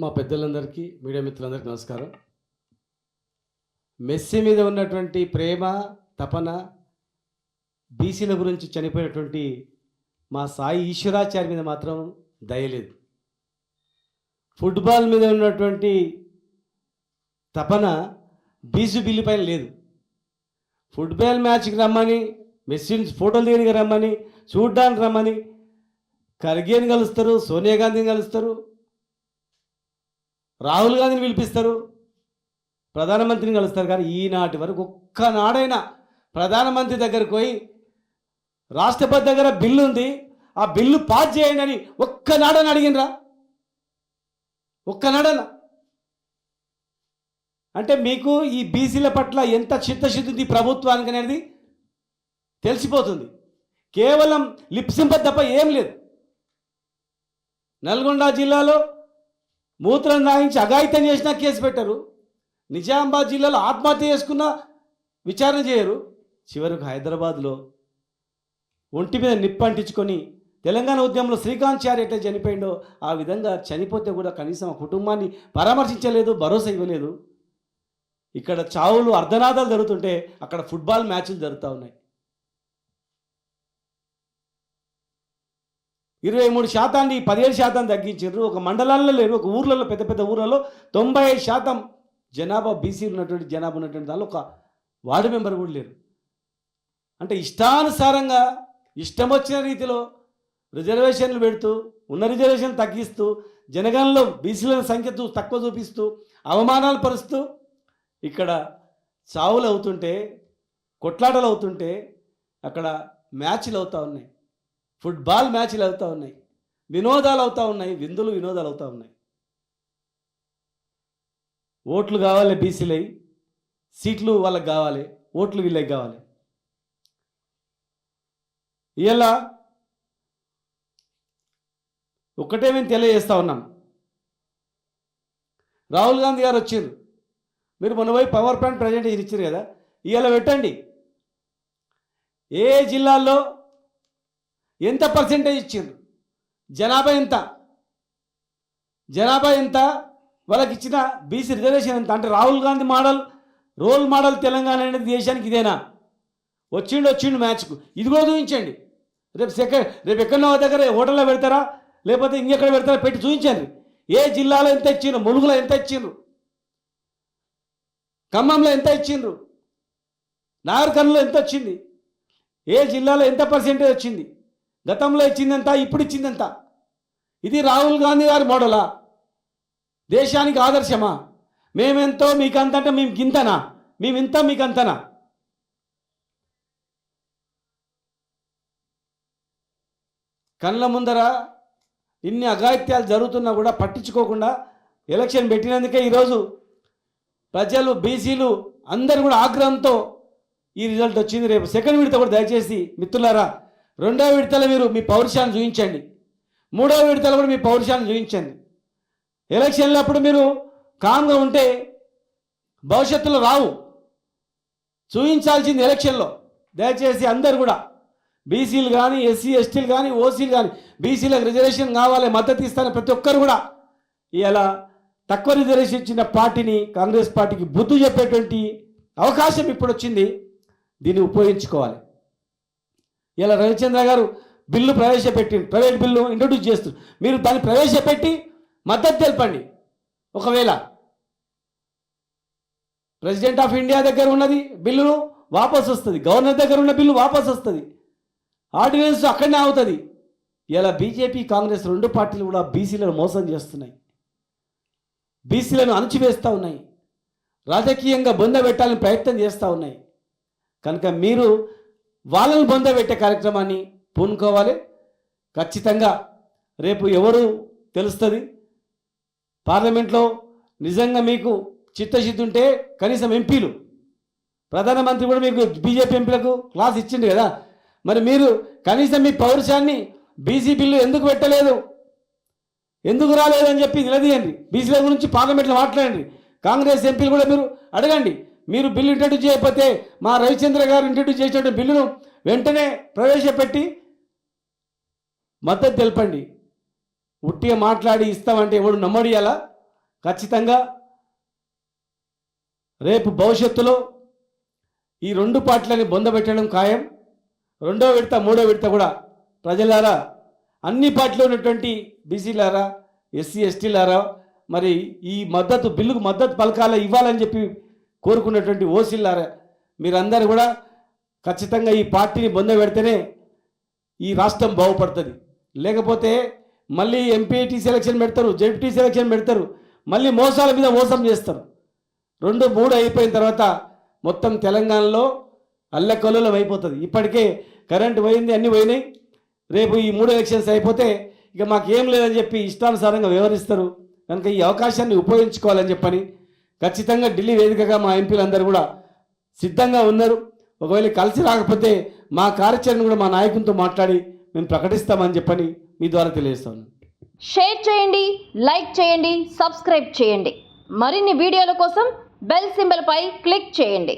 మా పెద్దలందరికీ మీడియా మిత్రులందరికీ నమస్కారం. మెస్సీ మీద ఉన్నటువంటి ప్రేమ తపన బీసీల గురించి చనిపోయినటువంటి మా సాయి ఈశ్వరాచార్య మీద మాత్రం దయలేదు. ఫుట్బాల్ మీద ఉన్నటువంటి తపన బీసీ బిల్లు పైన లేదు. ఫుట్బాల్ మ్యాచ్కి రమ్మని, మెస్సీని ఫోటోలు దిగడానికి రమ్మని, చూడ్డానికి రమ్మని ఖర్గేని కలుస్తారు, సోనియా గాంధీని కలుస్తారు, రాహుల్ గాంధీని పిలిపిస్తారు, ప్రధానమంత్రిని కలుస్తారు. కానీ ఈనాటి వరకు ఒక్కనాడైనా ప్రధానమంత్రి దగ్గరకు పోయి రాష్ట్రపతి దగ్గర బిల్లు ఉంది, ఆ బిల్లు పాస్ చేయండి అని ఒక్కనాడని అడిగినరా? ఒక్కనాడనా? అంటే మీకు ఈ బీసీల పట్ల ఎంత చిత్తశుద్ధి ఉంది ప్రభుత్వానికి అనేది తెలిసిపోతుంది. కేవలం లిప్ సింపతి తప్ప ఏం లేదు. నల్గొండ జిల్లాలో మూత్రం దాయించి అఘాయిత్యం చేసినా కేసు పెట్టరు. నిజామాబాద్ జిల్లాలో ఆత్మహత్య చేసుకున్న విచారణ చేయరు. చివరకు హైదరాబాద్లో ఒంటి మీద నిప్పంటించుకొని తెలంగాణ ఉద్యమంలో శ్రీకాంత్ చారి ఎట్లా చనిపోయిండో ఆ విధంగా చనిపోతే కూడా కనీసం ఆ కుటుంబాన్ని పరామర్శించలేదు, భరోసా ఇవ్వలేదు. ఇక్కడ చావులు అర్ధనాదాలు జరుగుతుంటే అక్కడ ఫుట్బాల్ మ్యాచ్లు జరుగుతూ ఉన్నాయి. 23% 17% తగ్గించారు. ఒక మండలాల్లో లేరు, ఒక ఊర్లలో, పెద్ద పెద్ద ఊర్లలో 95% జనాభా బీసీలు ఉన్నటువంటి జనాభా ఉన్నటువంటి దానిలో ఒక వార్డు మెంబర్ కూడా లేరు. అంటే ఇష్టానుసారంగా ఇష్టం వచ్చిన రీతిలో రిజర్వేషన్లు పెడుతూ, ఉన్న రిజర్వేషన్ తగ్గిస్తూ, జనగణనలో బీసీల సంఖ్య తక్కువ చూపిస్తూ, అవమానాలు పరుస్తూ ఇక్కడ చావులు అవుతుంటే, కొట్లాటలు అవుతుంటే అక్కడ మ్యాచ్లు అవుతూ ఉన్నాయి, ఫుట్బాల్ మ్యాచ్లు అవుతూ ఉన్నాయి, వినోదాలు అవుతూ ఉన్నాయి, విందులు వినోదాలు అవుతూ ఉన్నాయి. ఓట్లు కావాలి బీసీలై, సీట్లు వాళ్ళకి కావాలి, ఓట్లు వీళ్ళకి కావాలి. ఇలా ఒక్కటే మేము తెలియజేస్తూ ఉన్నాం. రాహుల్ గాంధీ గారు వచ్చారు, మీరు మొన్న పోయి పవర్ పాయింట్ ప్రజెంటేషన్ ఇచ్చారు కదా, ఇవాళ పెట్టండి ఏ జిల్లాల్లో ఎంత పర్సెంటేజ్ ఇచ్చిండ్రు, జనాభా ఎంత, వాళ్ళకి ఇచ్చిన బీసీ రిజర్వేషన్ ఎంత. అంటే రాహుల్ గాంధీ రోల్ మోడల్ తెలంగాణ అనేది దేశానికి ఇదేనా? వచ్చిండు మ్యాచ్కు, ఇది కూడా చూపించండి. రేపు ఎక్కడో దగ్గర హోటల్లో పెడతారా, లేకపోతే ఇంకెక్కడ పెడతారా, పెట్టి చూపించండి. ఏ జిల్లాలో ఎంత ఇచ్చిండ్రు, ములుగులో ఎంత ఇచ్చిండ్రు, ఖమ్మంలో ఎంత ఇచ్చిండ్రు, నాగర్కర్నూలులో ఎంత వచ్చింది, ఏ జిల్లాలో ఎంత పర్సెంటేజ్ వచ్చింది, గతంలో ఇచ్చిందంత, ఇప్పుడు ఇచ్చిందంత. ఇది రాహుల్ గాంధీ గారి మోడలా? దేశానికి ఆదర్శమా? మేమెంతో మీకంత అంటే మేము గింతనా, మేమింత మీకంతనా? కళ్ళ ముందర ఇన్ని అఘాయిత్యాలు జరుగుతున్నా కూడా పట్టించుకోకుండా ఎలక్షన్ పెట్టినందుకే ఈరోజు ప్రజలు, బీసీలు అందరూ కూడా ఆగ్రహంతో ఈ రిజల్ట్ వచ్చింది. రేపు సెకండ్ విడత కూడా దయచేసి మిత్రులారా, 2వ విడతలో మీరు మీ పౌరుషాన్ని చూపించండి, 3వ విడతలో కూడా మీ పౌరుషాన్ని చూపించండి. ఎలక్షన్లప్పుడు మీరు కామ్గా ఉంటే భవిష్యత్తులో రావు, చూపించాల్సింది ఎలక్షన్లో. దయచేసి అందరు కూడా బీసీలు కానీ, ఎస్సీ ఎస్టీలు కానీ, ఓసీలు కానీ, బీసీలకు రిజర్వేషన్ కావాలి, మద్దతు ఇస్తారని ప్రతి ఒక్కరు కూడా ఇలా తక్కువ రిజర్వేషన్ ఇచ్చిన పార్టీని, కాంగ్రెస్ పార్టీకి బుద్ధి చెప్పేటువంటి అవకాశం ఇప్పుడు వచ్చింది. దీన్ని ఉపయోగించుకోవాలి. ఇలా రవిచంద్ర గారు బిల్లు ప్రవేశపెట్టి, ప్రైవేట్ బిల్లు ఇంట్రొడ్యూస్ చేస్తారు, మీరు దాన్ని ప్రవేశపెట్టి మద్దతు తెలపండి. ఒకవేళ ప్రెసిడెంట్ ఆఫ్ ఇండియా దగ్గర ఉన్నది బిల్లు వాపసు వస్తుంది, గవర్నర్ దగ్గర ఉన్న బిల్లు వాపసు వస్తుంది, ఆర్డినెన్స్ అక్కడనే అవుతుంది. ఇలా బీజేపీ, కాంగ్రెస్ 2 పార్టీలు కూడా బీసీలను మోసం చేస్తున్నాయి, బీసీలను అణచివేస్తూ ఉన్నాయి, రాజకీయంగా బొందబెట్టాలని ప్రయత్నం చేస్తూ ఉన్నాయి. కనుక మీరు వాళ్ళని బొందబెట్టే కార్యక్రమాన్ని పూనుకోవాలి. ఖచ్చితంగా రేపు ఎవరు తెలుస్తుంది. పార్లమెంట్లో నిజంగా మీకు చిత్తశుద్ధి ఉంటే కనీసం ఎంపీలు, ప్రధానమంత్రి కూడా మీకు బీజేపీ ఎంపీలకు క్లాస్ ఇచ్చిండు కదా, మరి మీరు కనీసం మీ పౌరుషాన్ని బీసీ బిల్లు ఎందుకు పెట్టలేదు, ఎందుకు రాలేదని చెప్పి నిలదీయండి. బీసీల గురించి పార్లమెంట్లో మాట్లాడండి. కాంగ్రెస్ ఎంపీలు కూడా మీరు అడగండి. మీరు బిల్లు ఇంట్రడ్యూస్ చేయకపోతే మా రవిచంద్ర గారు ఇంట్రడ్యూస్ చేసినటువంటి బిల్లును వెంటనే ప్రవేశపెట్టి మద్దతు తెలపండి. ఉట్టిగా మాట్లాడి ఇస్తామంటే ఎవడు నమ్మడియాలా? ఖచ్చితంగా రేపు భవిష్యత్తులో ఈ రెండు పార్టీలని బొందబెట్టడం ఖాయం. రెండో విడత మూడో విడత కూడా ప్రజలారా, అన్ని పార్టీలో ఉన్నటువంటి బీసీలారా, ఎస్సీ ఎస్టీలారా, మరి ఈ బిల్లుకు మద్దతు పలకాల ఇవ్వాలని చెప్పి కోరుకున్నటువంటి ఓసీలారా, మీరందరూ కూడా ఖచ్చితంగా ఈ పార్టీని బొందబెడితేనే ఈ రాష్ట్రం బాగుపడుతుంది. లేకపోతే మళ్ళీ ఎంపీటీ సెలక్షన్ పెడతారు, జెడ్పీ సెలక్షన్ పెడతారు, మళ్ళీ మోసాల మీద మోసం చేస్తారు. 2, 3 అయిపోయిన తర్వాత మొత్తం తెలంగాణలో అల్లకల్లోలం అయిపోతుంది. ఇప్పటికే కరెంటు పోయింది, అన్నీ పోయినాయి. రేపు ఈ 3 ఎలక్షన్స్ అయిపోతే ఇక మాకేం లేదని చెప్పి ఇష్టానుసారంగా వ్యవహరిస్తారు. కనుక ఈ అవకాశాన్ని ఉపయోగించుకోవాలని చెప్పని ఖచ్చితంగా ఢిల్లీ వేదికగా మా ఎంపీలందరూ కూడా సిద్ధంగా ఉన్నారు. ఒకవేళ కలిసి రాకపోతే మా కార్యాచరణ కూడా మా నాయకునితో మాట్లాడి మేము ప్రకటిస్తామని చెప్పని మీ ద్వారా తెలియజేస్తాను. షేర్ చేయండి, లైక్ చేయండి, సబ్స్క్రైబ్ చేయండి. మరిన్ని వీడియోల కోసం బెల్ సింబల్ పై క్లిక్ చేయండి.